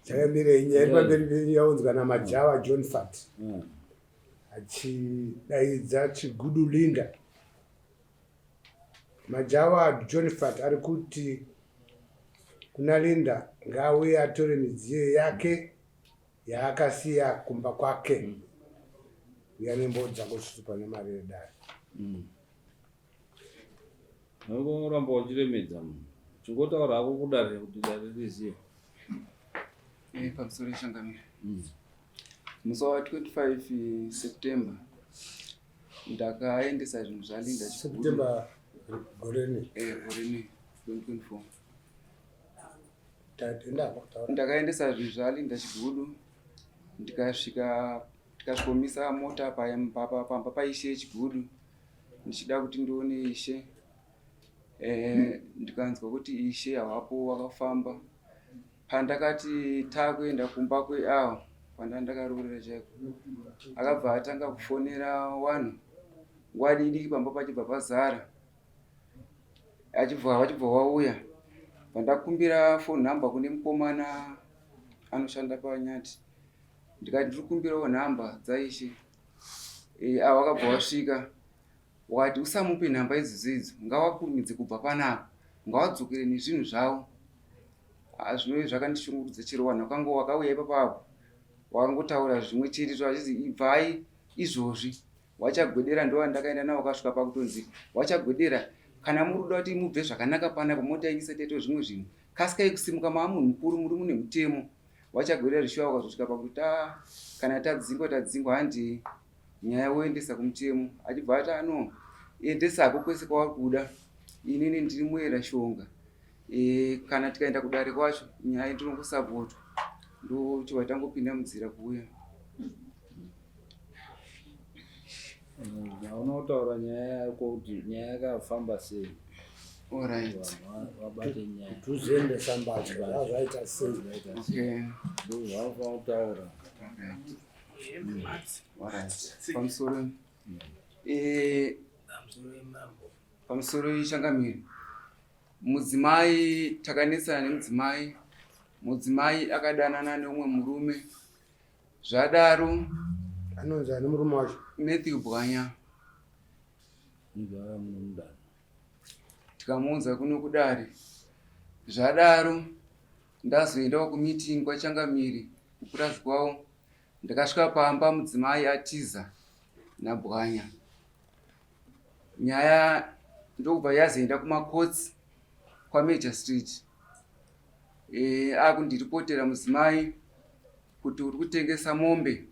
chakamire nyaya pamberi yaunzwa namajawa John Fat achidaidza chigudu Linda. Majawa John Fat ari kuti kuna Linda ngauye atore midziyo yake yaakasiya kumba kwake yanemboudza kusupa nemari yedare. Noramba uchiremedza munhu chingotaura hako kudare kuti dare riziye pamusoro yeshangamira. Musi wa 25 September ndakaendesa zvinhu zvalinda September goreni 2024 tatenda ndakaendesa zvinhu zvalinda chigudu ndikasvikomisa mota pamba paishe chigudu ndichida kuti ndione ishe ndikanzwa kuti ishe hawapo wakafamba. Pandakati takuenda kumba kweawo pandandakarorera chaiko akabva atanga kufonera wanhu nguva diki pamba pachibva pazara vachibva wauya. Pandakumbira phone number kune mukomana anoshanda panyati ndikati ndiri kukumbirawo nhamba dzaishe avo wakabva wasvika wakati usamupe nhamba idzodzo ngavakurumidze kubva panapa ngavadzokere nezvinhu zvavo. Zvinove zvakandishungurudza chero wanhu wakanga wakauya ipapapo wakangotaura zvimwe chete zvachizi ibvai izvozvi wachagwedera. Ndo wandakaenda nawo wakasvika pakutonzi wachagwedera kana muri kuda kuti mubve zvakanaka panapa mota isati yaitwa zvimwe zvinhu kasikai kusimuka maamunhu mukuru muri mune mutemo wachagwedera zvishuwa wakazosvika pakuti kana tadzingwa handi nyaya woendesa kumutemo achibva ati ano endesako kwese kwauri kuda inini ndiri muyera shonga kana tikaenda kudare kwacho nyaya ndinongosapotwa ndo chibva tangopinda munzira kuuya. unotaura nyaya yako kuti nyaya yakafamba sei? Alright. Wabate nyaya tuziendesa mbatya zvaita sei? Ndio wafa utaura. Pamusoro pamusoro yeshangamiri mudzimai takanesana mudzimai akadanana neumwe murume zvadaro anonzi ani murume wacho Matthew Bwanya tikamuudza kuno kudare zvadaro ndazoendawo kumeeting kwachangamiri kupurazi kwawo ndakasvika pamba mudzimai atiza naBwanya. Nyaya ndokubva yazoenda kumakotsi kwaMajor Street akundiripotera mudzimai kuti uri kutengesa mombe.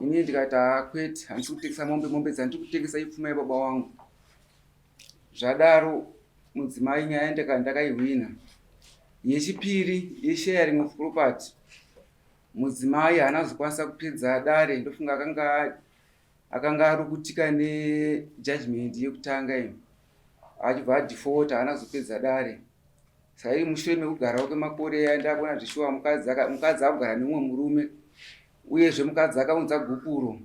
Ini ndikati kwete handisi kutengesa mombe dzandiri kutengesa ipfuma yababa wangu. Zvadaro mudzimai nyaya ndakaihwina. Yechipiri yesharing of property mudzimai haana kuzokwanisa kupedza dare ndofunga akanga ari kutika nejudgment yekutanga iyo achibva adhifota haana kuzopedza dare. Saka iri mushure mekugarawo kwemakore ndakuona zvishuwa mukadzi akugara nemumwe murume uyezve mukadzi akaunza gupuro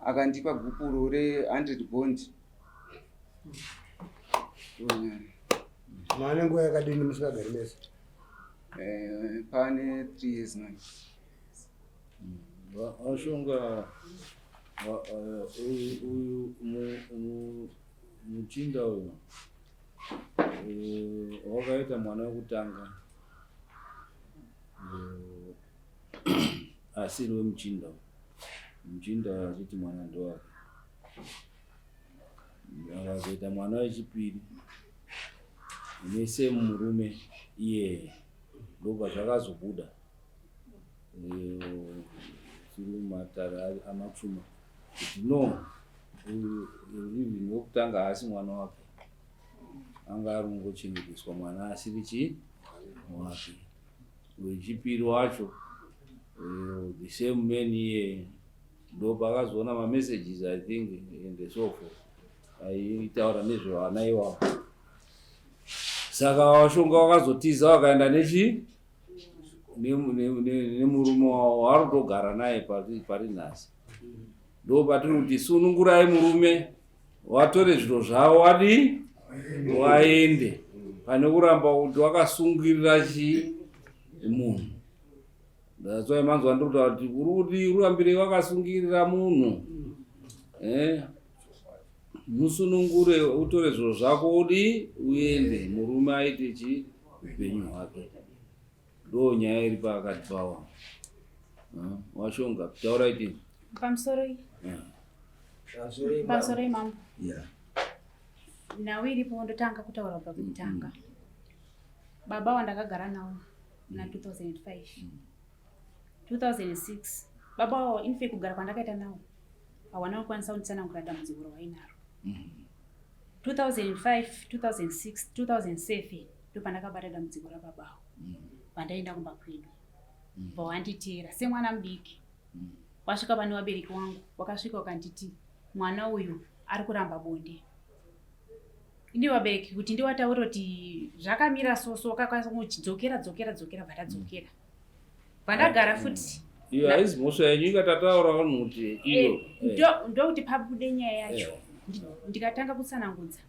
akandipa gupuro re100 bond. mane nguva yakadini musikagari mese? Pane 3 years now. Washonga uyu muchinda uyu wakaita mwana wekutanga asiri wemuchinda achiti mwana ndowake akazoita mwana wechipiri nese murume iye ndobva zvakazobuda matara amapfuma kuti no living wokutanga haasi mwana wake anga ari kungochengeteswa mwana asiri chi wake. Wechipiri wacho the same man iye ndo pakazoona mamessages I think and so forth aitaura nezvevana ivavo. Saka washonga wakazotiza wakaenda nemurume wavo waari kutogara naye pari nhasi. Ndo patiri kuti sunungurai murume watore zviro zvavo waende pane kuramba kuti wakasungirira munhu. Ndazwa manzwa ndikuta kuti uri urambire wakasungirira munhu. Musunungure utore zviro zvako uende murume aite upenyu hwake. Ndo nyaya iri pakati pawo. Washonga taura iti pamusoro imambo. Nawe iripo ndotanga kutaura pakutanga. Baba wandakagara nawo na 2005. 2006 baba wao infe kugara kwandakaita nawo hawana kukwanisa kunditsanangura dambudziko rainaro. 2005 2006 2007 ndopandakabata dambudziko rababa pandaenda kumba kwedu. Vawanditeera semwana mudiki. Wasvika pane vabereki wangu wakasvika wakanditi mwana uyu ari kuramba bonde. Ini vabereki kuti ndiwataura kuti zvakamira soso wakakwanisa kuchidzokera vandadzokera. Vandagara futi. Iyo haizi mhosva yenyu ikatataura vanhu kuti iyo. Ndokuti pabude nyaya yacho. Ndikatanga kutsanangudza.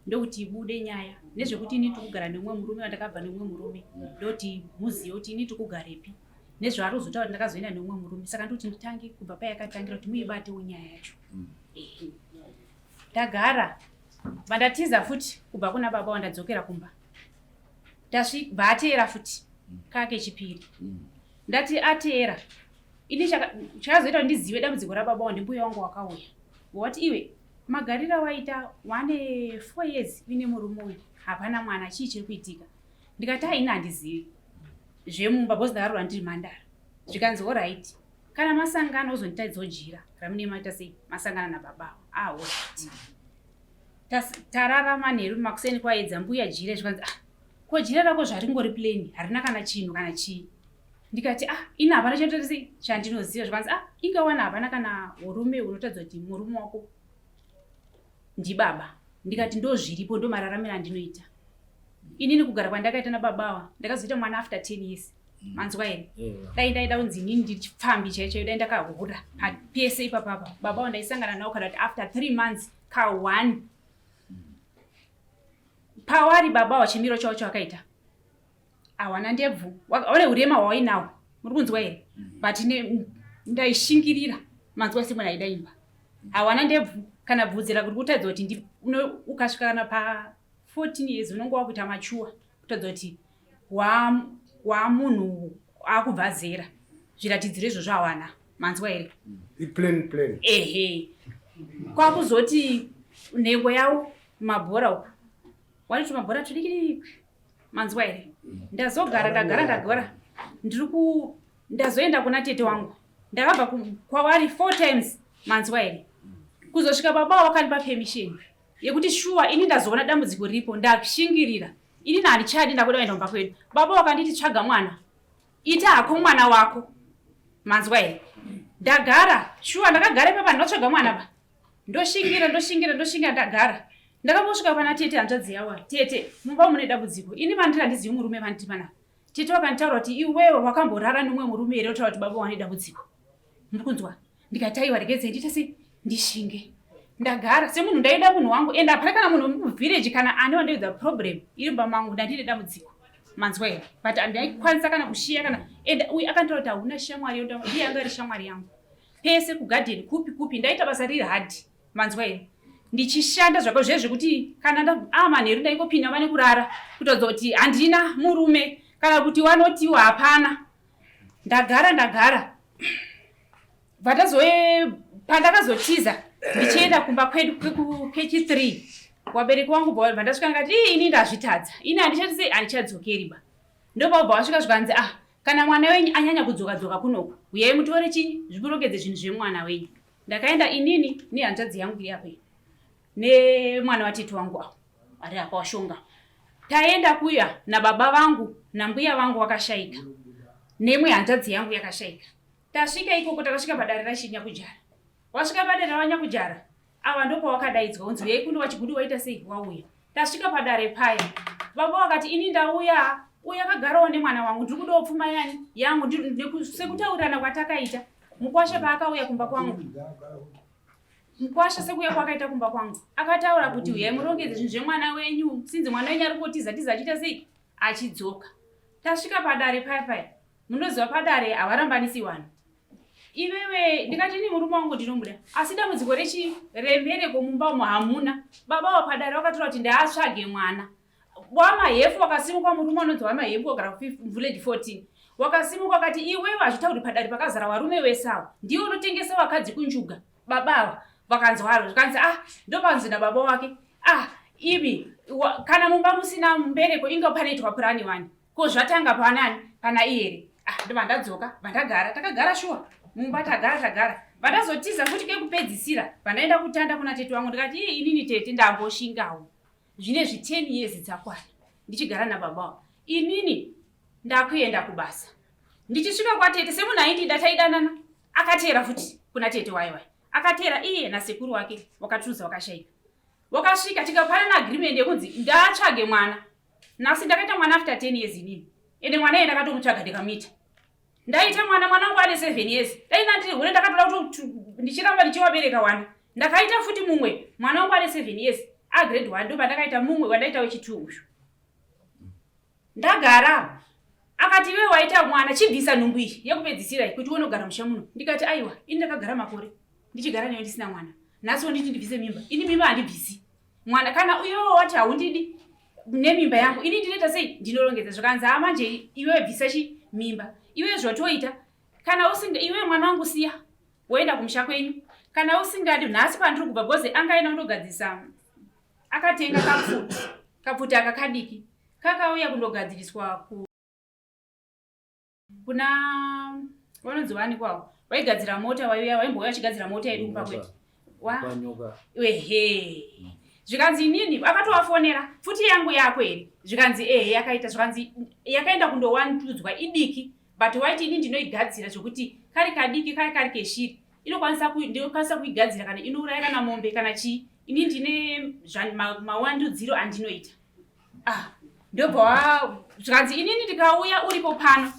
Ndokuti ibude nyaya nezvekuti ini tikugara nemumwe murume wandakabva nemumwe murume. Ndoti muziye kuti ini tikugarepi. Nezvarozotaura ndakazoenda nemumwe murume. Saka ndoti nditange kubva payakatangira kuti muibatewo nyaya yacho. Ndagara vandatiza futi kubva kuna baba wandadzokera kumba. Tasvika ateera futi kake chipiri. Ndati ateera ini chakazoita ndizive dambudziko rababa wandimbuya wangu wakauya. Wati iwe magarira waita wane 4 years uine murume uyu hapana mwana chii chiri kuitika. Ndikati haina handizivi zvemumba bhozi ndakarora ndiri mhandara. Zvikanzi alright kana masangano uzonditaidzawo jira ramune maita sei masangana nababa alright. Tararama neru makuseni kwaedza mbuya jira zvikanzi ko jira rako zvaringori plain harina kana chinhu kana chii. Ndikati ina hapana chetotese chandinoziva zvikanzi ingawana hapana kana murume unotadza kuti murume wako ndibaba. Ndikati ndo zviripo ndo mararamiro andinoita. Inini kugara kwandakaita nababawa ndakazoita mwana after 10 years. Manzwa ere? Dai ndaida kunzi inini ndichipfambi chaicho dai ndakahura. Pese ipapapa babawa ndaisangana nawo kana kuti after 3 months ka 1 pawari babawa chimiro chawo chakaita. Awana ndebvu. Wale urema wainawo. Muri kunzwa ere? But ndaishingirira manzwa semwana aidaimba. Awana ndebvu kana bvuzira kuti kutadza kuti ukasvika kana pa 14 years unongo wakuita machuwa kutadza kuti wa munhu akubva zera zviratidziro izvo zvawana manzwa ere plan kwakuzoti nhengo yawo mabhora uku wati mabhora tudikiri manzwa ere ndagara ndazoenda kuna tete wangu ndakabva kwavari 4 times manzwa ere kuzosvika baba wakandipa permission yekuti shuwa ini ndazoona dambudziko ripo ndashingirira ini handichadi ndakuda kuenda kumba kwedu. Baba wakanditi tsvaga mwana ita hako mwana wako manzwa ere. Ndagara shuwa ndakagara papa ndotsvaga mwana pa ndoshingira ndagara ndakambosvika pana tete hanzvadzi yawa tete mumba mune dambudziko ini mandira ndizivi murume vanditi pana tete wakanditaura kuti iwewe wakamborara nomwe murume ere utaura kuti baba wane dambudziko muri kunzwa. Ndikataiwa regedze nditase ndishinge ndagara semunhu ndaida munhu wangu ende hapana kana munhu muvillage kana ane wandaidza problem iri mumba mangu ndandine dambudziko manzwa ere. But andaikwanisa kana kushiya kana ende uyu akantaura kuti hauna shamwari iye anga iri shamwari yangu pese kugadheni kupi ndaita basa riri hadhi manzwa ere. Ndichishanda zvako zvezvekuti kana manheru ndaingopinda vane kurara kutodza kuti handina murume kana kuti wanotiwa hapana. Ndagara pandakazotiza ndichienda kumba kwedu kukechi 3 wabereki wangu vandasvika ngati ini ndazvitadza ini handichatise handichadzokeri ba. Ndopabva wasvika zvikanzi kana mwana wenyu anyanya kudzoka kunoku uyai mutore chinyi zvipurogedze zvinhu zvemwana wenyu. Ndakaenda inini nehanzvadzi yangu yapo nemwana watete wangu ari apa washonga taenda kuya nababa vangu nambuya vangu wakashaika nemwe hanzvadzi yangu yakashaika. Tasvika ikoko takasvika padare rachinyakujara. Wasvika padare rawanyakujara ava ndopa wakadaidzwa unzi uyai kuno wachigudi waita sei wauya. Tasvika padare paya baba wakati ini ndauya uya akagarawo nemwana wangu ndiri kudawo pfuma yangu sekutaurirana kwatakaita mukwasha paakauya kumba kwangu mukwasha sekuya kwakaita kumba kwangu akataura kuti uyai murongedze zvinhu zvemwana wenyu sinzi mwana wenyu ari kotiza achiita sei achidzoka. Tasvika padare paya munoziva padare havarambanisi vanhu. Iwewe ndikati ni murume wangu ndinomuda, asi dambudziko remhereko mumba umo hamuna. Baba wapadare wakatora kuti ndaatsvage mwana. Wamahefu wakasimuka, murume unonzi wamahefu wagara village 14. Wakasimuka wakati iwewe hazvitauri padare pakazara varume vesawo. Ndiwe unotengesa vakadzi kunjuga. Babava vakanzwaro zvikanzi ndopanzi nababa wake. Ivi kana mumba musina mbereko inga panoitwa purani 1. Ko zvatanga panani? Pana iyere. Ndobva ndadzoka, vandagara, takagara shuwa. Mumba tagara. Vandazotiza futi kekupedzisira. Vandaenda kutanda kuna tete wangu ndikati inini tete ndamboshingawo. Zvinezvi 10 years dzakwana. Ndichigara nababa. Inini ndakuenda kubasa. Ndichisvika kwa tete semunhu aiti ndataidanana. Akatera futi kuna tete waiwai. Akatera iye nasekuru wake wakatuza wakashaika. Wakasvika tikapanana agreement yekunzi ndatsvage mwana. Nasi ndakaita mwana after 10 years inini. Ende mwana yenda ndakatomutsvaga ndikamita. Ndaita mwana wangu ane 7 years. Daina ndiri hune ndakatoda kuti ndichiramba ndichiwabereka wana. Ndakaita futi mumwe mwana wangu ane 7 years. Grade 1 ndo ndakaita mumwe wandaita wechi2 usho. Ndagara. Akati wewe waita mwana chibvisa nhumbu iyi yekupedzisira kuti unogara musha muno. Ndikati aiwa, ini ndakagara makore. Ndichigara newe ndisina mwana. Nasi nditi ndibvise mimba. Ini mimba handibvisi. Mwana kana uyo wati haundidi nemimba yangu. Ini ndinoita sei? Ndinorongedza zvakanzi manje iwe bvisa mimba. Iwe zvotoita. Kana usinga iwe mwana wangu siya. Woenda kumusha kwenyu. Kana usingadi nhasi pandiri kubva goze angaenda kundogadzisa. Akatenga kafuti akakadiki. Kakauya kundogadziriswa kuna vanonzi wani kwawo. Vaigadzira mota waimbouya achigadzira mota iri kumba kwetu. Zvikanzi inini akatovafonera futi yangu yakweri. Zvikanzi yakaita zvikanzi yakaenda kundowandudzwa idiki. But waiti ini ndinoigadzira zvokuti kari kadiki kari keshiri. Inokwanisa kuigadzira kana inouraya kana mombe kana chii. Ini ndine mawandudziro andinoita. Ndobva zvikanzi inini ndikauya uripo pano.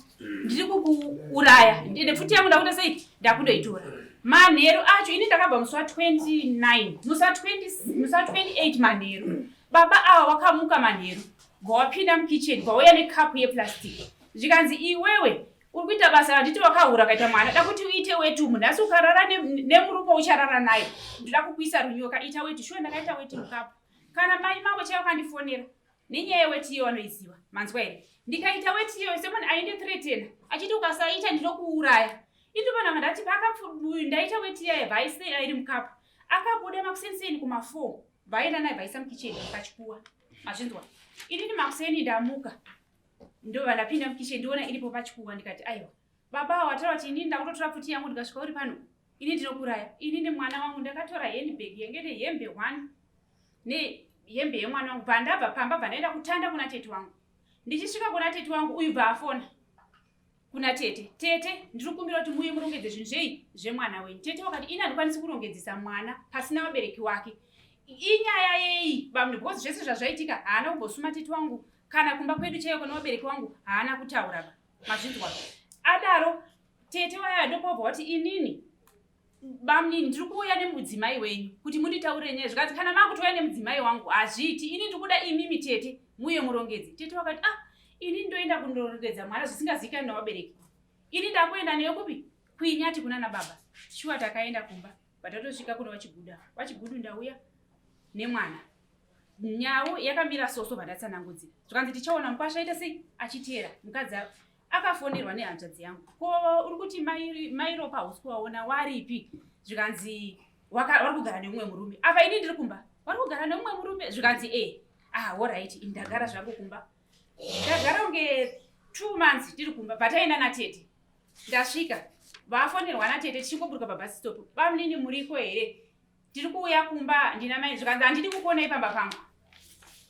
Ndiri kukuuraya. Ndine futi yangu ndakuita sei? Ndakundoitora. Manheru acho ini ndakabva musi wa29. Musi wa28 manheru. Baba ava wakamuka manheru. Vawapinda mukitchen. Vauya nekapu yeplastic. Zvikanzi iwewe uri kuita basa randiti wakaura kaita mwana. Dakuti uite wetu munhasi ukarara nemurume ucharara naye. Ndida kukuisa runyoka ita wetu. Shuwa ndakaita wetu mukapu. Kana mai mavo chaiva kandifonera. Nenyaya yeweti iyo vanoiziva. Manzwa here. Ndikaita weti iyo semunhu aindithreatena. Achiti ukasaita ndinokuuraya. Indopana ndati ndaita weti iyo vaisei iri mukapu. Akabuda makuseni kuma 4. Vaenda naye vaisa mukitchen vakachikuwa. Mazvinzwa. Inini makuseni ndamuka. Ndova ndapinda mukitchen ndiona iripo pachikuwa ndikati aiwa. Baba wataura kuti inini ndakutotora futi yangu ndikasvika uri pano. Ini ndinokuraya. Inini mwana wangu ndakatora handbag yenge nehembe 1 nehembe yemwana wangu. Pandabva pamba pandaenda kutanda kuna tete wangu. Ndichisvika kuna tete wangu uyu bvaafona. Kuna tete. Tete ndiri kukumbira kuti muye murongedze zvinhu zvei zvemwana wenyu. Tete wakati ini handikwanisi kurongedzesa mwana pasina vabereki wake. Inyaya yei bamwe because zvese zvazvaitika haana kumbosuma tete wangu kana kumba kwedu chaiyo kuna vabereki wangu haana kutaura. Mazvinzwa. Adaro tete waya ndopobva kuti inini bamnini ndiri kuuya nemudzimai wenyu kuti munditaurire nyaya zvikanzi kana makutouya nemudzimai wangu hazviiti ini ndikuda imimi tete muye murongedze. Tete wakati ini ndoenda kundorongedza mwana zvisingazivikani navabereki. Ini ndakuenda neyo kupi kuinyati kuna nababa. Shuwa takaenda kumba. Patatosvika kuna wachigudu ndauya nemwana. Nyau yakamira soso pandatsanangudzira. Zvikanzi tichaona mukwasha aita sei achiteera. Mukadzi akafonerwa nehanzvadzi yangu. Ko uri kuti mairo pauswa waona waripi? Zvikanzi vari kugara neumwe murume. Apa ini ndiri kumba. Vari kugara neumwe murume. Zvikanzi alright, ndagara zvangu kumba. Ndagara kunge 2 months tiri kumba. Pataenda natete. Ndasvika. Vafonerwa natete tichingobhuruka pabus stop. Bamnini muriko here? Tiri kuuya kumba ndina mai. Zvikanzi handidi kukuonai pamba pangu.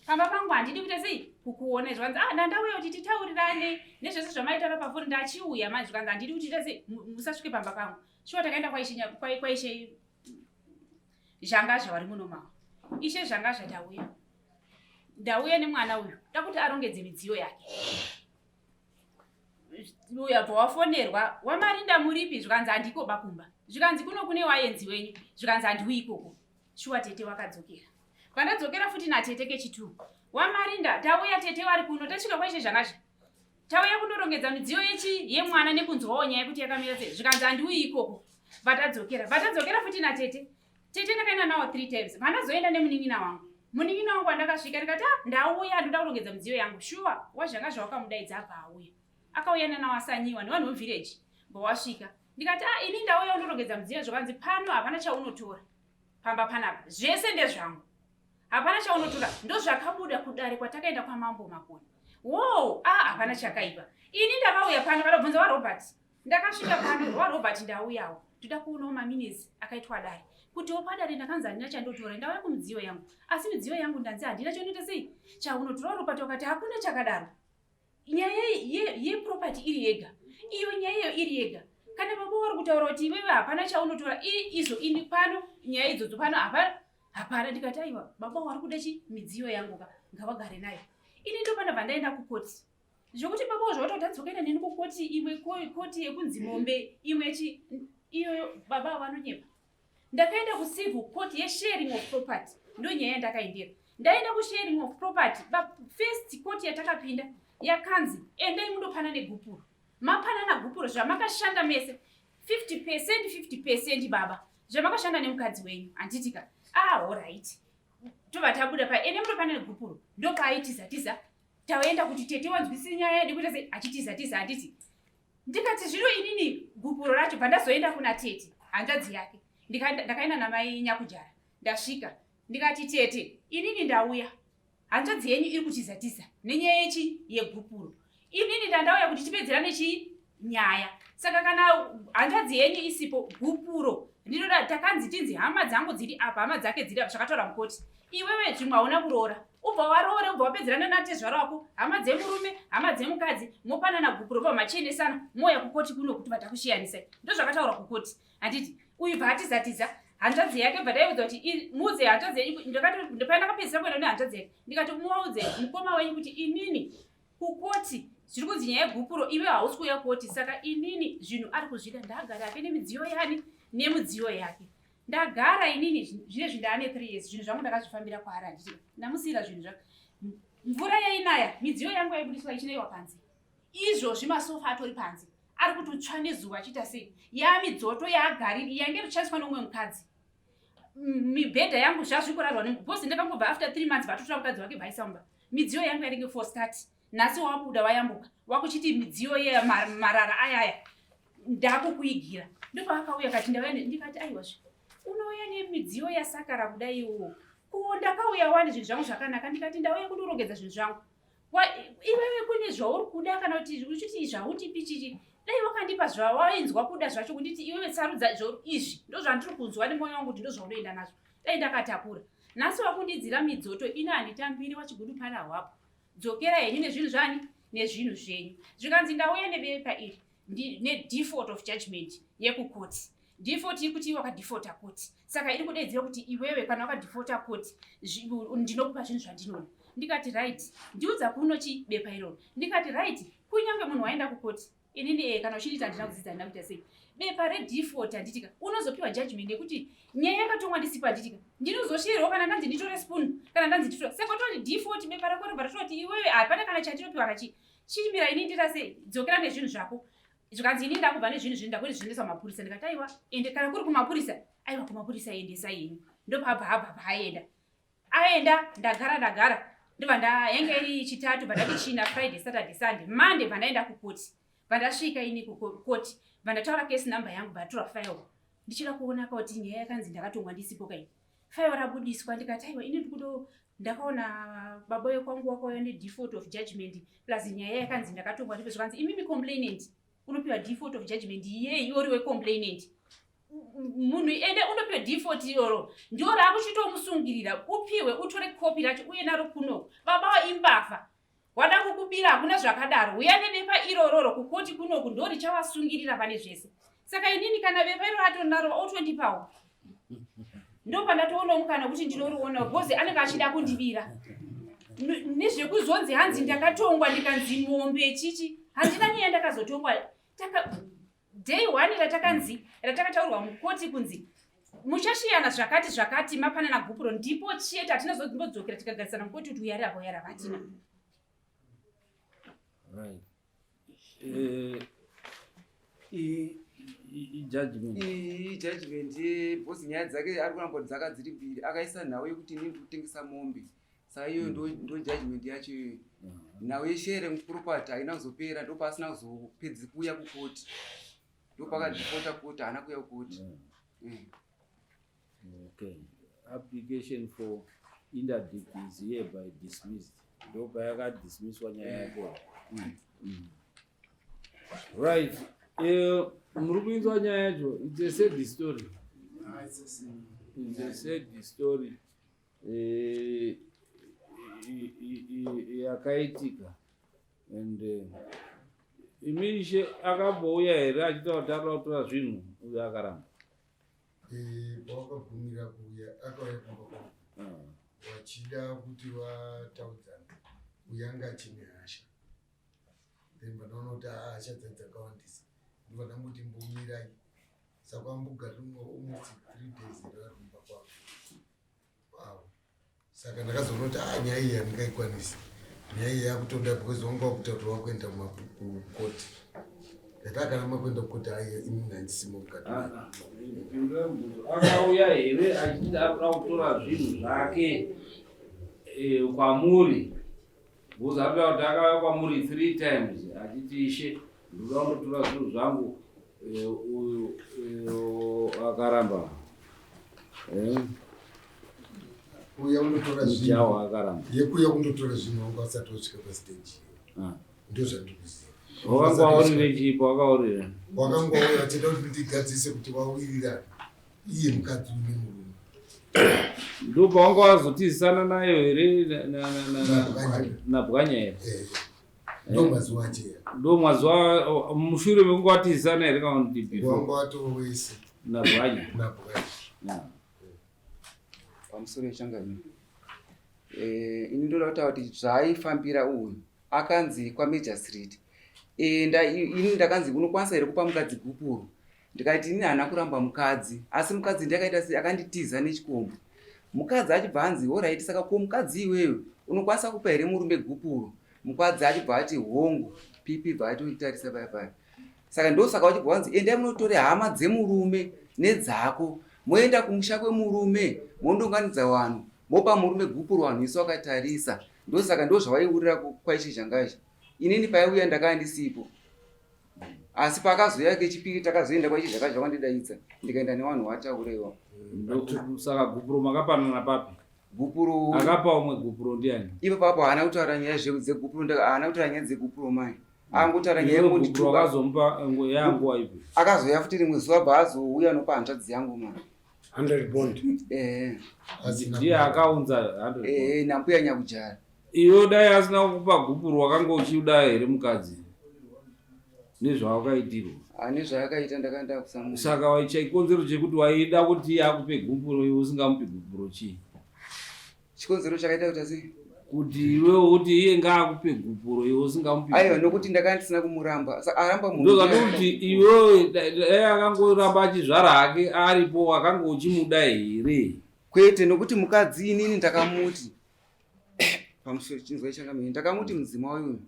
Pamba pangu handidi kuita sei kukuona. Zvikanzi ndandauya kuti titaurirane nezvese zvamaita pafoni ndachiuya manje. Zvikanzi handidi kuti ita sei musasvike pamba pangu. Shuwa takaenda kwaishe Zhangazha vari muno mavo. Ishe Zhangazha ndauya nemwana uyu. Ndakuti arongedze midziyo yake. Uya bvawafonerwa wamarinda muripi? Zvikanzi handikoba kumba. Zvikanzi kuno kune waenzi wenyu. Zvikanzi handiwi ikoko. Shuwa tete wakadzokera. Pandadzokera futi natete kechi2. Wamarinda tauya tete vari kuno tasvika kwaishe Zhangazha. tauya kundorongedza midziyo yemwana nekunzwawo nyaya yekuti yakamira sei. Zvikanzi handiuyi ikoko vatadzokera futi natete. Tete ndakaenda nawo 3 times. Vanazoenda nemunin'ina wangu andakasvika ndikati ndauya ndoda kurongedza midziyo yangu. Shuwa wazvanga zvawakamudaidza abva auya. Akauya nanawo asanyiwa nevanhu vevillage. Wasvika ndikati ini ndauya kundorongedza midziyo zvakanzi pano hapana chaunotora. Pamba panapa zvese ndezvangu. Hapana chaunotora. Ndozvakabuda kudare kwatakaenda kwaMambo Makoni. Wow, hapana chakaipa. Ini ndakauya pano vakabvunza waRobert. Ndakasvika pano waRobert ndauyawo. Toda kuonawo maminezi akaitwa dare. Kutiwo padare ndakanzi handina chandotora ndauya kumidziyo yangu. Asi midziyo yangu ndanzi handina chaunoita sei. Chaunotora Robert wakati hakuna chakadaro. Nyaya yeproperty iri yega. Iyo nyaya iri yega. Kana baba vari kutaura kuti iwewe hapana chaunotora izvo ini pano nyaya idzodzo pano hapana. Ndikati aiwa baba vari kuda midziyo yangu ngavagare nayo. Ini ndo pana vandaenda kukoti. Zvokuti baba zvawatotadzokaenda neni kukoti imwe koti yekunzi Mombe imwe iyo baba vanonyepa. Ndakaenda kucivil court yesharing of property. Ndo nyaya yandakaendera. Ndaenda kusharing of property. First court yatakapinda yakanzi endai mundopana negupuro. Mapana nagupuro zvamakashanda mese 50% baba. Zvamakashanda nemukadzi wenyu. Anditika alright. Tova tabuda pa ene mundopana negupuro. Ndo paaitiza taenda kuti tete wanzwisi nyaya yedu kuti sei achitiza anditi. Ndikati zviro inini gupuro racho pandazoenda kuna tete hanzvadzi yake. Ndakaenda namai Nyakujara. Ndasvika ndikati tete inini ndauya. Hanzvadzi yenyu iri kuchizatiza nenyaya yegupuro. Inini ndandauya kuti tipedzerane nyaya. Saka kana hanzvadzi yenyu isipo gupuro ndinoda takanzi tinzi hama dzangu dziri apa hama dzake dziri apa zvakataura mukoti. Iwewe zvimwe hauna kuroora. Ubva waroora ubva wapedzerana natezvaro wako hama dzemurume hama dzemukadzi mopanana gupuro pa machenesana moya kukoti kuno kuti vatakushiyanisai. Ndo zvakataura kukoti. Handiti uyu bva atizatiza hanzvadzi yake bva daiudza kuti muudze hanzvadzi yenyu ndopaenda kapedzisa kuenda nehanzvadzi yake. Ndikati muudze mukoma wenyu kuti inini kukoti zviri kunzi nyaya yegupuro iwe hausi kuuya koti. Saka inini zvinhu ari kuzvida ndagara ape nemidziyo yani nemidziyo yake. Ndagara inini zvine zvindane 3 years zvinhu zvangu ndakazvifambira kwaari handiti ndamusiyira zvinhu zvake. Mvura yainaya midziyo yangu yaibudiswa ichinaiwa panze. Izvozvi masofa atori panze ari kutotsva nezuva achiita sei. Midzoto yaagariri yange richishandiswa nomumwe mukadzi. Mibhedha yangu zvazvikurarwa nebhosi ndakangobva after 3 months vatotora mukadzi wake bhaisamba. Midziyo yangu yaringe for start. Nasi wabuda wayambuka wakuchiti midziyo yemarara ayaya ndakukuigira. Ndopaakauya kati ndauya ndikati aiwazve unouya nemidziyo yasakara kudai iwo. Ndakauya wani zvinhu zvangu zvakanaka ndikati ndauya kundorongedza zvinhu zvangu. Iwewe kune zvauri kuda kana kuti uchiti zvauti chichi. Dai wakandipa zvawainzwa kuda zvacho kunditi iwewe tsarudza izvi ndo zvandiri kunzwa nemwoyo wangu kuti ndo zvaunoenda nazvo. Dai ndakatakura. Nasi wakundidzira midzoto ina handitambiri wachigudu pana hwapo. Dzokera henyu nezvinhu zvani nezvinhu zvenyu. Zvikanzi ndauya nebepa iri default of judgment yekukoti. Default ikuti wakadefaulta koti. Saka iri kudedzera kuti iwewe kana wakadefaulta koti ndinokupa zvinhu zvandinoda. Ndikati right. Ndiudza kuno bepa iroro. Ndikati right. Kunyange munhu waenda kukoti. Inini kana uchidita ndina kudzidza ndakuita sei. Bepa redefault anditika unozopiwa judgment yekuti nyaya yakatongwa ndisipa anditika. Ndinozoshirwa kana ndanzi nditore spoon kana ndanzi nditore. Saka toti default bepa rako roti iwewe hapana kana chatinopiwa kachi. Chimbira ini ndita sei dzokera nezvinhu zvako. Zvikanzi ini ndakubva nezvinhu zvini ndakwenda zvinendesa kumapurisa ndikati aiwa ende kana kuri kumapurisa aiwa kumapurisa endesa yenyu. Ndopabva aenda ndagara ndibva ndaenge iri chitatu bva china Friday Saturday Sunday Monday bva ndaenda kukoti. Vandasvika ini kukoti vandataura case number yangu batura file. Ndichida kuona kuti nyaya yakanzi ndakatongwa ndisipo kai. File rabudiswa ndikati aiwa ini ndakaona baba yekwangu wakauya default of judgment plus nyaya yakanzi ndakatongwa ndipo zvikanzi imimi complainant unopiwa default of judgment yeye uri complainant. Munhu ende unopiwa default iroro ndio rakuchitomusungirira upiwe utore copy racho uye naro kuno baba waimbafa. Wada kukubira hakuna zvakadaro uya nebepa irororo kukoti kunoku ndo richavasungirira pane zvese. Saka inini kana bepa iro ratonaro autondipawo. Ndo pandatoona mukana kuti ndinoriona bhozi anenge achida kundibira. Nezvekuzonzi hanzi ndakatongwa ndikanzi mombe chichi handina nyaya ndakazotongwa. Day 1 ratakataurwa mukoti kunzi muchashiyana zvakati mapana nagupuro ndipo chete atinozodzokera tikagarisana mukoti kuti uyari apo yara vatina. Right. judgment because nyaya dzake ari kuramba kuti dzaka dziri mbiri akaisa nhau yekuti inini ndiri kutengesa mombe saka iyoyo ndo judgment yacho iyoyo. Nhau yeshere muproperty haina kuzopera ndo pasina kuzopedzi kuuya kukoti ndo pakadhipota koti haana kuuya kukoti. Okay. Application for interdict is hereby dismissed. Ndo payaka dismisswa nyaya yako. Right. Muri kuinzwa nyaya yacho, it's a sad story. It's a sad story. Yakaitika. And imishe akabouya here achitaura kuti akatora zvinhu uye akaramba. Wakagumira kuuya akauya kumba wachida kuti vataudzana uyanga chine hasha. Then vanoona kuti hasha dzakawandisa. Ndivana muti mbumirai. Saka wambogara almost 3 days ndakarumba kwavo. Wow. Saka ndakazoona kuti nyaya iyi handingaikwanisi. Nyaya iyi yakutonda because wanga wakutaura wakuenda kukoti. Ndatakana kuenda kukoti haiya inini handisimo mukati. Akauya here achiti akuda kutora zvinhu zvake kwamuri. Because akuda kuti akauya kwamuri 3 times achiti ishe ndoda kundotora zvinhu zvangu akaramba. Kuya undotora zvinhu. Jawa akaramba. Yekuya kundotora zvinhu wanga asati wasvika pastage. Ndozvandikuziva. Wakangoaurira chipo wakaurira. Wakangoaurira achida kuti ndigadzise kuti wawirirana. Iye mukadzi une murume. Ndo pawanga wazotizisana nayo here nabwanya here. Ndo mazuva acheya. Ndo mazuva mushure mekunge watizisana here kana kuti before. Wanga watowese. Nabwanya. Pamusoro yechanganyika. Ini ndoda kutaura kuti zvaifambira uyu akanzi kwaMajor Street. Ini ndakanzi unokwanisa here kupa mukadzi gupuro. Ndikati ini hana kuramba mukadzi asi mukadzi ndakaita akanditiza nechikombo. Mukadzi achibva anzi alright saka ko mukadzi iwewe unokwanisa kupa here murume gupuro. Mukadzi achibva ati hongu pipi bva atotarisa paya. Saka ndosaka wachibva wanzi endai munotore hama dzemurume nedzako moenda kumusha kwemurume mondonganidza vanhu mopa murume gupuro vanhu isu wakatarisa. Ndosaka ndozvavaiurira kwaichi zhangaizha. Inini paiuya ndakanga ndisipo. Asi pakazoya kechipiri takazoenda kwaichi zvakazha kwandidaidza ndikaenda nevanhu vataurewa. Saka gupuro makapanana papi? Gupuro akapa umwe gupuro ndiani? Ipo papo haana kutaura nyaya dzegupuro, haana kutaura nyaya dzegupuro mai. Angotaura nyaya yekuti gupuro akazompa yangu waipi. Akazoya futi rimwe zuva baazouya nopa hanzvadzi yangu mai. 100 bond. Ndiye akaunza 100. Nambuya Nyakujara. Iyo dai asina kukupa gupuro wakanga uchiuda here mukadzi. Nezvawakaitirwa. Nezvaakaita ndakaenda kusamu. Saka waichikonzero chekuti waida kuti akupe gupuro iwe usingamupi gupuro chii? Chikonzero chakaita kuti asi kuti iwewe kuti iye ngaakupe gupuro iwe usingamupi. Aiwa nokuti ndakanga ndisina kumuramba. Saka aramba munhu. Ndoda kuti iwewe dai akangoramba achizvara hake aripo wakanga uchimuda here? Kwete nokuti mukadzi inini ndakamuti pamusoro chinzwa changamira ndakamuti mudzima wayo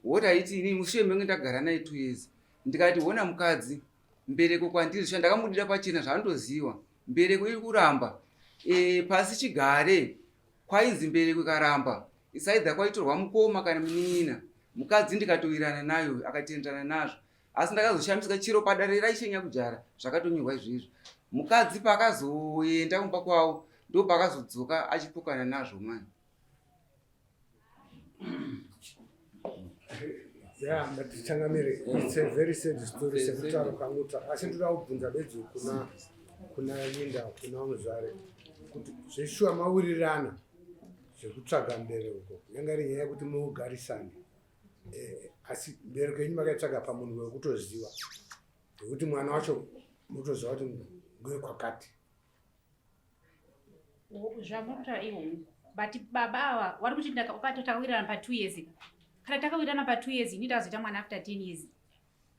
woti aiti inini mushure menge ndagara naye 2 years ndikati wona mukadzi mbereko kwandiri zvandakamudira pachena zvandoziva mbereko iri kuramba pasi chigare kwainzi mbereko ikaramba isaidza kwaitorwa mukoma kana munin'ina mukadzi ndikatovirana nayo akatendana nazvo asi ndakazoshamisika chiro padare raishe Nyakujara zvakatonyorwa izvizvo mukadzi paakazoenda kumba kwavo ndo paakazodzoka achipukana nazvo mani. Yeah, but Changamire, it's a very sad story. Sekutaro kamuta. Asi ndoda kubvunza bedzi kuna Linda, kuna Muzare. Kuti zveshua mawirirana zvekutsvaga mbereko. Yanga iri nyaya kuti mugarisane. Asi mbereko yenyu makaitsvaga pamunhu wekutoziva. Kuti mwana wacho mutoziva kuti ngoe kwakati. Zvamuta iwo. But baba ava wari kuti takawirana pa 2 years. Kana takawirana pa 2 years nditazoita mwana after 10 years.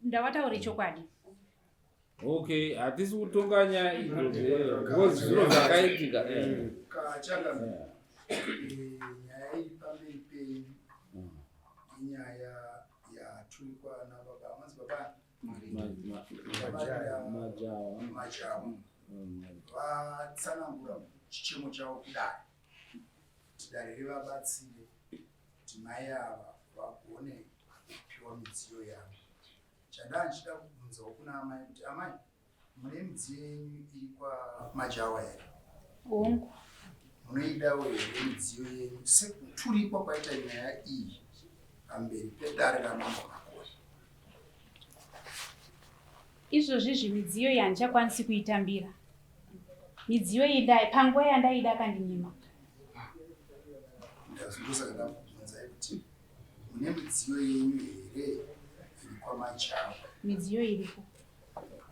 Ndavataure chokwadi. Okay, hatisi kutonganya izvo zviro zvakaitika. Kachanga nyaya iri pamberi penyu inyaya yaturikwa nababa majawa vatsanangura chichemo chavo kudai kuti dare rivabatsire kuti mai ava vagone kupiwa midziyo yavo. Chandaa ndichida kubvunzawo kuna amai kuti amai mune midziyo yenyu iri kwamajawa here? Hongu. Munoidawo here midziyo yenyu sekuturikwa kwaita nyaya iyi pamberi pedare ramambo makore? Izvozvi zvimidziyo iyi handichakwanisi kuitambira. Midziyo iyi panguva yandaida akandinyima. Ndazondosaka ndakubvunzai kuti mune midziyo yenyu here iri kwamajawa? Midziyo iripo.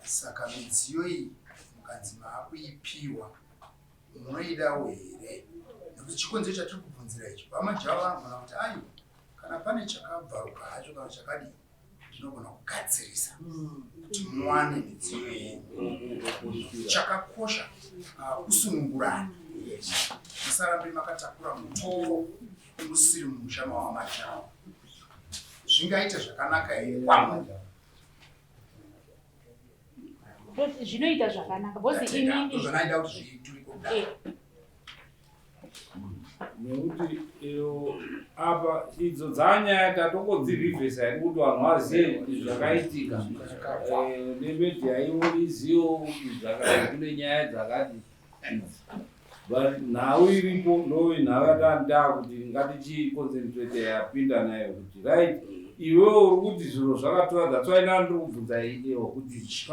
Saka midziyo iyi mukanzi maakuipiwa munoidawo here? Nekuti chikonzero chatiri kubvunzira ichi pamajawa anogona kuti aiwa kana pane chakabvaruka hacho kana chakadii ndinogona kugadzirisa kuti muwane midziyo yenyu. Chakakosha kusunungurana, musarambe makatakura mutoro musiri mumushama wamajawa. Zvingaita zvakanaka here kwamwe? Zvinoita zvakanaka bosi inini zvinoita kuti zviituriko kudai. Nekuti apa idzo dzanyaya tatongodzirivhesa here kuti vanhu vazive zvakaitika nemedhia izivo kune nyaya dzakati but nhau iripo ndove nhau yatandaa kuti ngatichiconcentrate yapinda nayo kuti right iwewo uri kuti zviro zvakatora dzatswaina ndiri kubvunza iwo kuti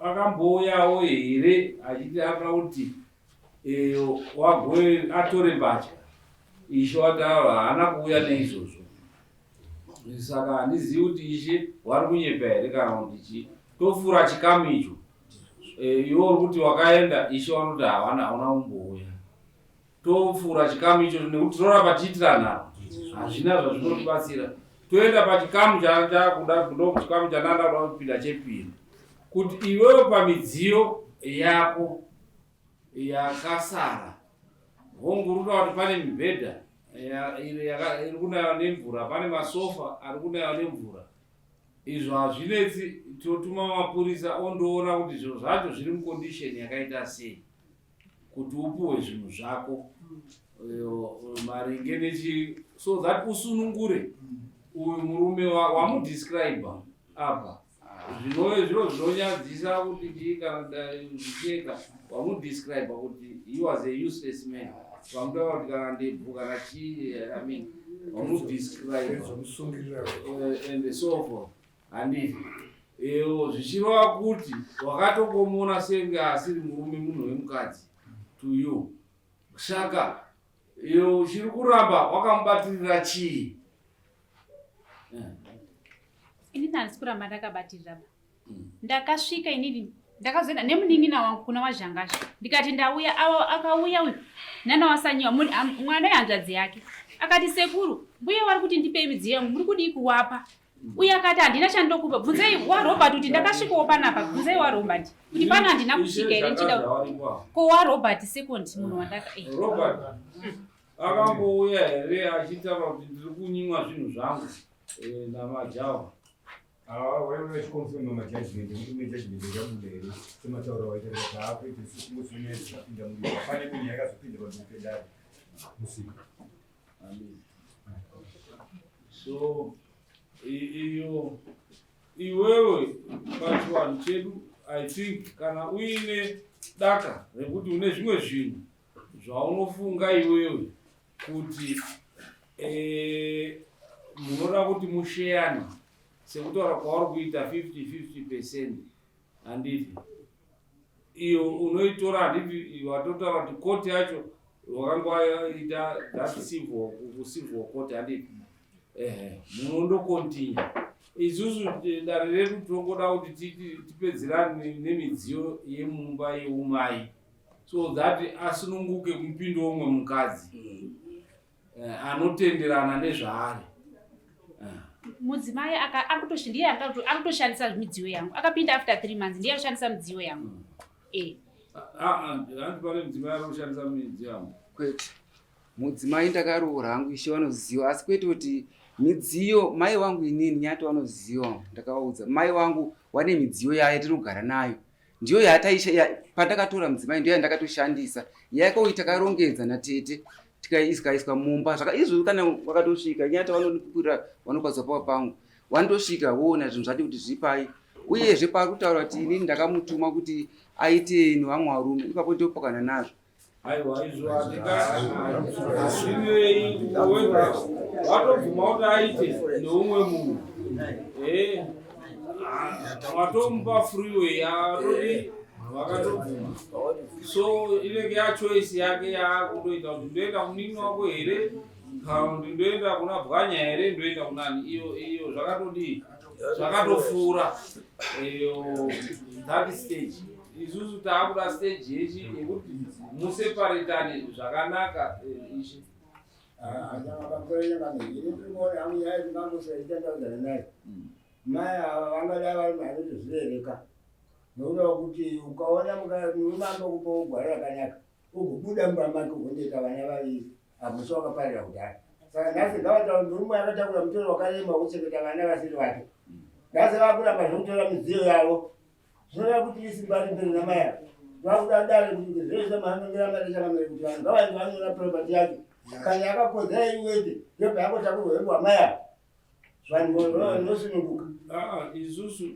akambouyawo here achiti aka kuti wagoe atore mbatya ishe wataura haana kuuya neizvozvo. Saka handizivi kuti ishe wari kunyepa here kana kuti chii. Tofura chikamu icho iwe uri kuti wakaenda ishe vanoti hauna kumbouya. Tofura chikamu icho nekuti toramba tiitirana hazvina zvazvinotibatsira. Toenda pachikamu chakuda kudo chikamu chananda kuda kupinda chepiri kuti iwewe pamidziyo yako yakasara honguruka kuti pane mibhedha iri kunayiwa nemvura, pane masofa ari kunayiwa nemvura. Izvo hazvinetsi, totuma mapurisa ondoona kuti zviro zvacho zviri mukondisheni yakaita sei kuti upuwe zvinhu zvako maringe nechi so that usunungure uyu murume wamudescriba apa. Zviro zvinonyadzisa kuti chikana zvicheka wamudescriba kuti he was a useless man. Vamuda kuti kana ndebvu kana chii wamudescriba and so forth. Handiti zvichirova kuti wakatokomona senge asiri murume munhu wemukadzi to you. Saka chiri kuramba wakamubatirira chii? Inini handisi kuramba ndakabatirira ba. Ndakasvika inini ndakazoenda nemunin'ina wangu kuna wazhangasha ndikati ndauya akauya uyu nana wasanyiwa mwana wehanzvadzi yake akati sekuru mbuya wari kuti ndipei midziyo yangu muri kudii kuwapa. Uye akati handina chandokupa, bvunzai waRobert kuti ndakasvikawo panapa, bvunzai waRobert kuti pana handina kusvika here ndichida ko waRobert second munhu wandaka Robert akambouya here achitaura kuti ndiri kunyimwa zvinhu zvangu namajawa. Wewe chikonfirma majudgment kuti majudgment yakudere semataura waita zvapo kuti simusuneza kupinda muri pane munhu yakazopinda padokedari musika. Amen. So iwewe pachivanhu chedu I think kana uine daka rekuti une zvimwe zvinhu zvaunofunga iwewe kuti munoda kuti musheyane sekutaura kwauri kuita 50-50%, handiti iyo unoitora, handiti watotaura kuti koti yacho wakanga waita that civil court, handiti munondokontinya. Isusu dare redu tongoda kuti tipedzerane nemidziyo yemumba yeumai so that asununguke mupindo womwe mukadzi anotenderana nezvaari. Mudzimai ndiye akutoshandisa midziyo yangu, akapinda after 3 months ndiye akushandisa midziyo yangu. Handi pane mudzimai arikushandisa midziyo yangu kwete. Mudzimai ndakaroora hangu ishe vanoziva, asi kwete kuti midziyo mai wangu inini nyati vanoziva. Ndakaudza mai wangu wane midziyo yayo yatinogara nayo, ndiyo yataisha pandakatora mudzimai ndiyo yandakatoshandisa yakaoi takarongedza natete tikaiswa mumba. Izvo kana wakatosvika nyata vanonipupurira vanokwadza pava pangu vanotosvika voona zvinhu zvati kuti zvipai, uyezve pari kutaura kuti inini ndakamutuma kuti aite nevamwe varume, ipapo ndopakana nazvo. Aiwa izvo hazvinei watobvuma kuti aite neumwe munhu watomupa freeway atodi vakatobvuma, so inenge yachoice yake yaakundoita kuti ndoenda kunini wako here kana kuti ndoenda kuna bwanya here ndoenda kunani. Iyo zvakatodii zvakatofura that stage. Isusu taakuda stage yechi yekuti museparatane zvakanaka ichi. Maya vangadai vari vanotozvirereka nokuda kuti ukaona murume anokupa ugwara rakanaka ugobuda mumba make ugondoita vana vaviri amusi wakaparira kudhara. Saka nhasi ngavataura murume akatakura mutoro wakarema wochengeta vana vasiri vake, nhasi vakuramba zvokutora midziyo yavo. Zvinoda kuti isimba rimberi namaya vakuda dare kuti zvese maanongera mareshakamere kuti vanhu ngavaende vanoona property yake kana yakakodzera iwete yobva yangotakurwa hembwa maya vanhu nosununguka. Isusu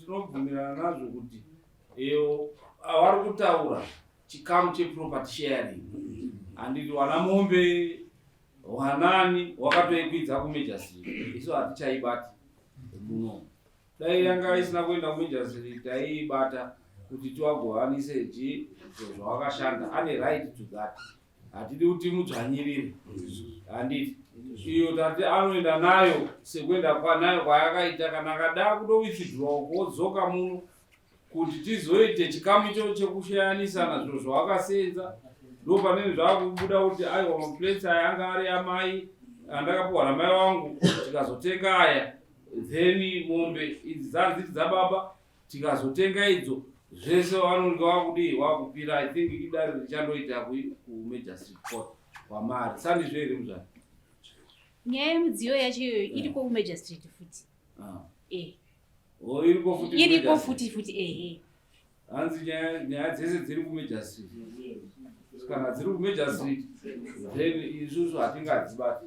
tinobvumirana nazvo kuti avari kutaura chikamu cheproperty sharing. Handiti wana mombe wanani wakatoikwidza kumajor street, isu hatichaibati muno. Dai yanga isina kuenda kumajor street taiibata kuti tiwagowanise zvawakashanda. Ane right to that. Hatidi kuti mudzvanyirire, handiti iyo tati anoenda nayo sekuenda kwanayo kwayakaita. Kana akada kudo withdraw kodzoka muno kuti tizoite chikamu icho chekushayanisana zviro zvawakasenza, ndo panenge zvakubuda kuti aiwa maplace aya anga ari amai andakapuwa namai vangu, tikazotenga aya then mombe idzi dzanziti dzababa tikazotenga idzo zvese vanonge vakudii vakupira. I think idare richandoita kumajor street court kwamari sandizvo here muzvani. Nyaya yemudziyo yacho iyoyo iriko kumajor street futi. Iriko futi. Hanzi nyaya dzese dziri kumajor street. Kana dziri kumajor street then isusu hatingadzibati.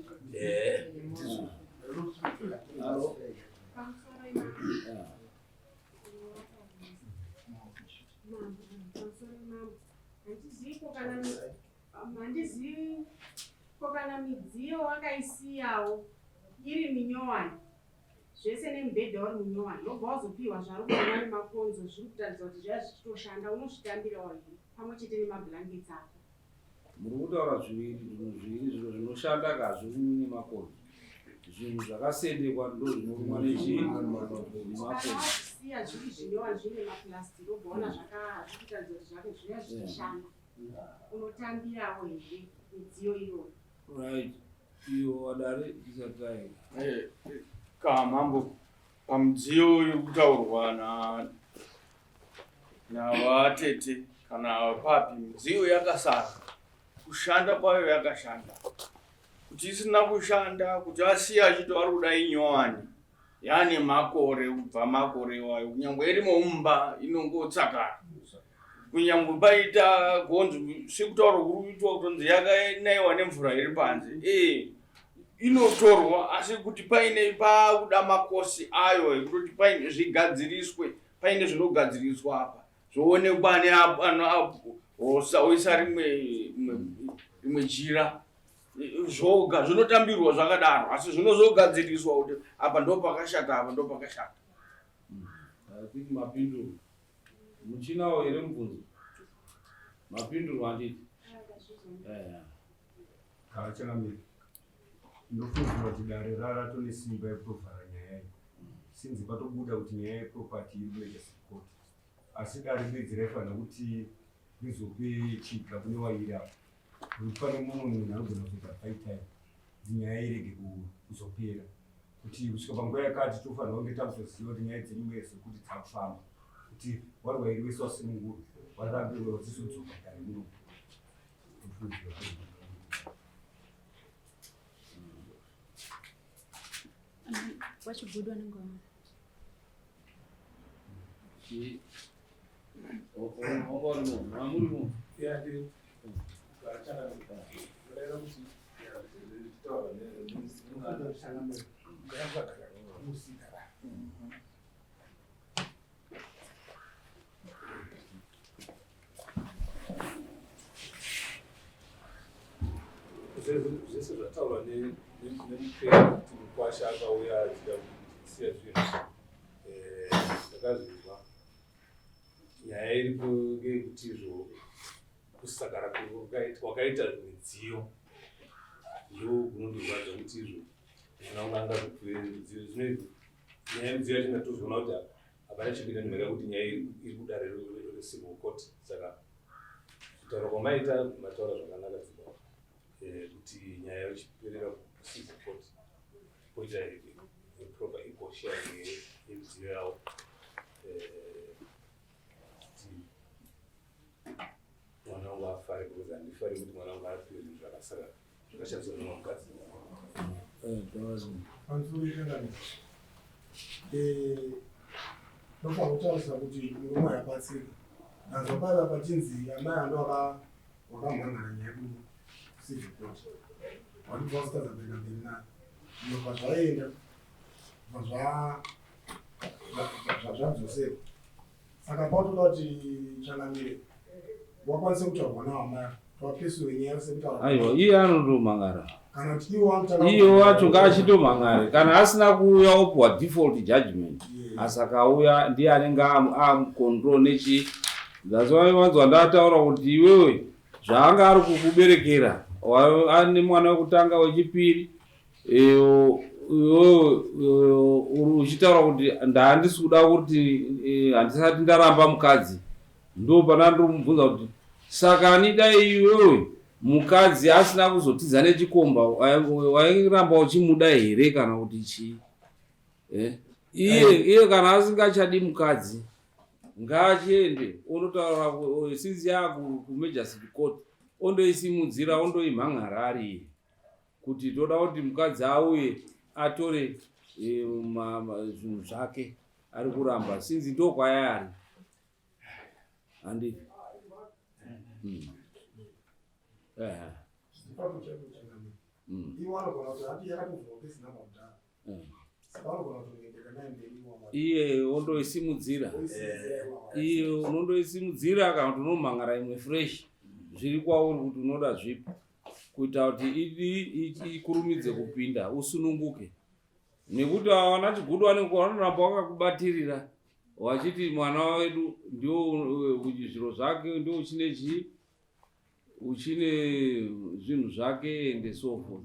Handizivi kana midziyo wakaisiyawo iri minyowani zvese nemubhedha wari munyowani nobva wazopiwa zvari kuona nemakonzo zviri kutaridza kuti zvaiva zvichitoshanda unozvitambirawo here pamwe chete nemabhlanketi ako. Muri kutaura zviro zvinoshanda kazviri nemakonzo. Zvinhu zvakasendekwa ndo zvinorumwa nemakonzo zviri zvinyowani zvine mapurasitiki ugoona zviri kutaridza kuti zvake zvaiva zvichishanda. Unotambirawo here midziyo iyoyo. Right. Iyo wadare isataye. Kamambo pamudziyo yekutaurwa navatete kana papi, midziyo yakasara kushanda kwayo yakashanda. Kuti isina kushanda, kuti asiya achiti ari kuda inyowani yane makore kubva makore wayo kunyangwe iri mumba inongotsakara. Kunyangwe paita gonzo sekutaura kuri kuitwa kutonzi yakanaiwa nemvura iri panze inotorwa, asi kuti paine pakuda makosi ayo ekutoti paine zvigadziriswe, paine zvinogadziriswa apa zvoonekwa nehosa oisa rimwe jira zvoga zvinotambirwa zvakadaro, asi zvinozogadziriswa kuti apa ndo pakashata, apa ndo pakashata. Mapinduro muchinawo here mubvunzo? Mapinduro handiti Kachangamira ndofungira kuti dare rarato nesimba yekutovhara nyaya iyi sinzi patobuda kuti nyaya yeproperty iri kumajor street court, asi dare bedzi raifanira kuti rizope chiga kune wairi apa kuti pane mumwe munhu anogona kuzoita fight time kuti nyaya irege kuzopera, kuti kusvika panguva yakati tofanira kunge takuzoziva kuti nyaya dzenyu wese kuti dzakufamba, kuti wari wairi wese wasimunguru warambirwa dzisodzoka dare muno. Wachibudwa nengoma. Chi. Okorimo, mamurimo. Yeah, dude. Zvese zvataurwa nemupera kuti mukwasha akauya achida kusiya zvinhu ndakazvinzwa. Nyaya iripo ngeyekuti izvo kusakara kwakaita midziyo ndiko kunondirwadza kuti izvo mwana angazvipfuure midziyo zvinezvi. Nyaya yemidziyo yacho ndatozoona kuti hapana chipinda nemhaka kuti nyaya iri kudare recivil court. Saka kutaura kwamaita mataura zvakanaka dzibaba kuti nyaya yachiperera kucivil court poita proper equal sharing yemidziyo yavo. Mwana wangu afare because handifari kuti mwana wangu apiwe zvinhu zvakasara zvakashandiswa nemukadzi. Ndofa kutaurisa kuti murume yabatsira. Nanzwa paya pachinzi amai ando wakamhangana nyaya yedu civil court. Wandibva usikaza kuenda mberi nayo. Ndobva zvaenda zvadzosera. Saka pautoda kuti chanamire wakwanisa kutaurwa naamai twapesiwe nyaya sekutaura. Aiwa, iye anotomhangara. Kana kuti iwo iye wacho ngachitomhangare. Kana asina kuuya opuwa default judgment. Asakauya ndiye anenge amucontrol nechi. Ndazovanzwa ndataura kuti iwewe zvaanga ari kukuberekera ane mwana wekutanga wechipiri uchitaura kuti handisi kuda kuti handisati ndaramba mukadzi. Ndo pana ndomubvunza kuti saka anidai iwewe mukadzi asina kuzotiza nechikomba wairamba uchimuda here kana kuti chii? Iye kana asingachadi mukadzi ngaachiende ondotaura sinzi yakumajestic court ondoisimudzira ondoimhan'ara ariye kuti toda kuti mukadzi auye atore zvinhu zvake ari kuramba sinzi ndokwayari handi iye ondoisimudzira iye unondoisimudzira kana kuti unomhang'ara imwe fresh zviri kwauri kuti unoda zvipi kuita kuti ikurumidze kupinda usununguke nekuti wana chigudu vanoramba wakakubatirira wachiti mwana wedu ndio zviro zvake ndio uchine zvinhu zvake ende so forth.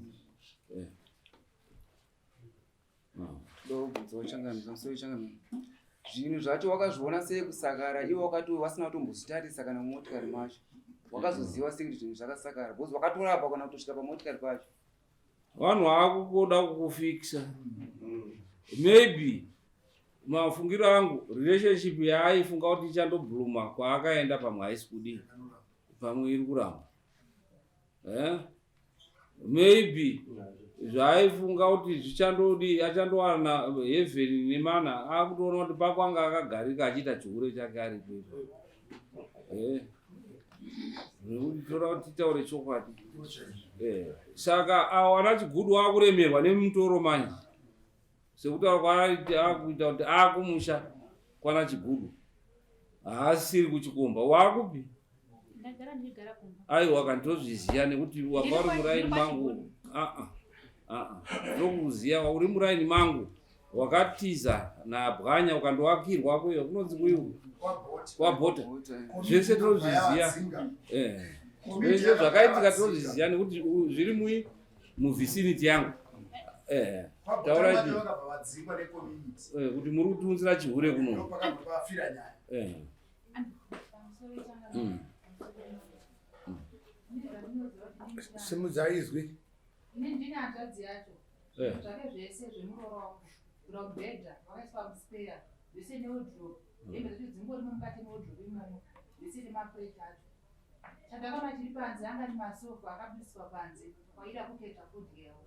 Zvinhu zvacho wakazviona sei kusakara iwe wakati wasina kutombozvitarisa kana mumotikari macho wakazoziva sei kuti zvinhu zvakasakara because wakatorapa kana kutosvika pamotikari pacho vanhu vakukoda kukufikisa maybe mafungiro angu relationship yaaifunga kuti ichandobhluma kwaakaenda pamwe haisi kudii pamwe iri kuramba maybe zvaifunga kuti zvichandodi achandowana heaven nemana akutoona kuti pakwanga akagarika achiita chihure chake ari pepo nekuti toda kuti titaure chokwadi saka awana chigudu wakuremerwa nemutoro manje sekutaura kwaariti akuita kuti akumusha kwana chigudu haasiri kuchikomba wakupi aiwa kanditozviziya nekuti wanga uri muraini mangu ndokuziya uri muraini mangu wakatiza nabwanya ukandowakirwa kuyo kunonzi kuiwo kwabhota zvese tinozviziya zvese zvakaitika tinozviziya nekuti zviri muvicinity yangu taura kuti muri kutiunzira chihure kuno simudzaizwi ndine hanzvadzi yacho zvake zvese zvemuroro wangu kurabhedha wakaiswa muspeya zvese neodrop hembe dzacho dzingorimo mukati meodrop imomo zvese nemapurecha acho chandakaona chiri panze anga ni masofa akabviswa panze waida kuketa kudyawo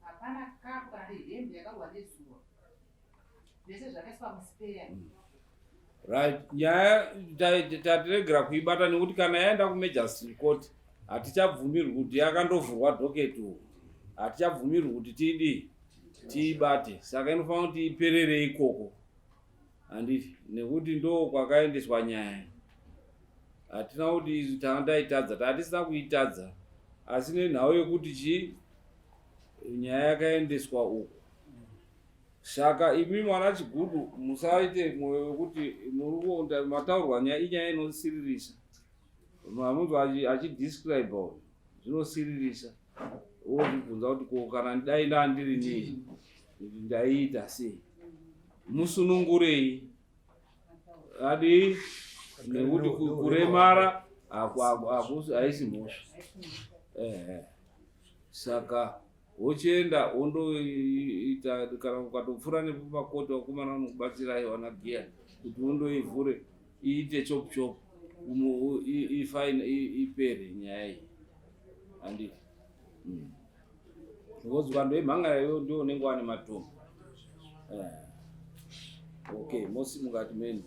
hapana kapu kana nehembe yakarwa nezuva zvese zvakaiswa muspeya Right, nyaya tatiregera kuibata nekuti kana yaenda kumajistrate court hatichabvumirwi kuti yakandovhurwa docket hatichabvumirwi kuti tiibate, saka inofanira kuti iperere ikoko handiti, nekuti ndo kwakaendeswa nyaya. Hatina kuti taitadza, hatisina kuitadza, asi nenhau yekuti nyaya yakaendeswa uko. Saka imi mwana Chigudu musaite mwoyo wekuti mataurwa nyaya inyaya inosiririsa. Munhu achidescribe zvinosiririsa. Wozvibvunza kuti ko kana dai ndandiri nei ndaiita sei. Musunungurei. Adi nekuti kuremara haisi mhosva. Saka wochienda wondoita kana ukatopfuura nepamakoti vakomana vanokubatsirai vanagiya kuti wondoivhure iite chop chop ipere nyaya iyi handiti. Because vanhu vemhangara iyoyo ndio unenge wane matombo. Okay, mosi mungati meni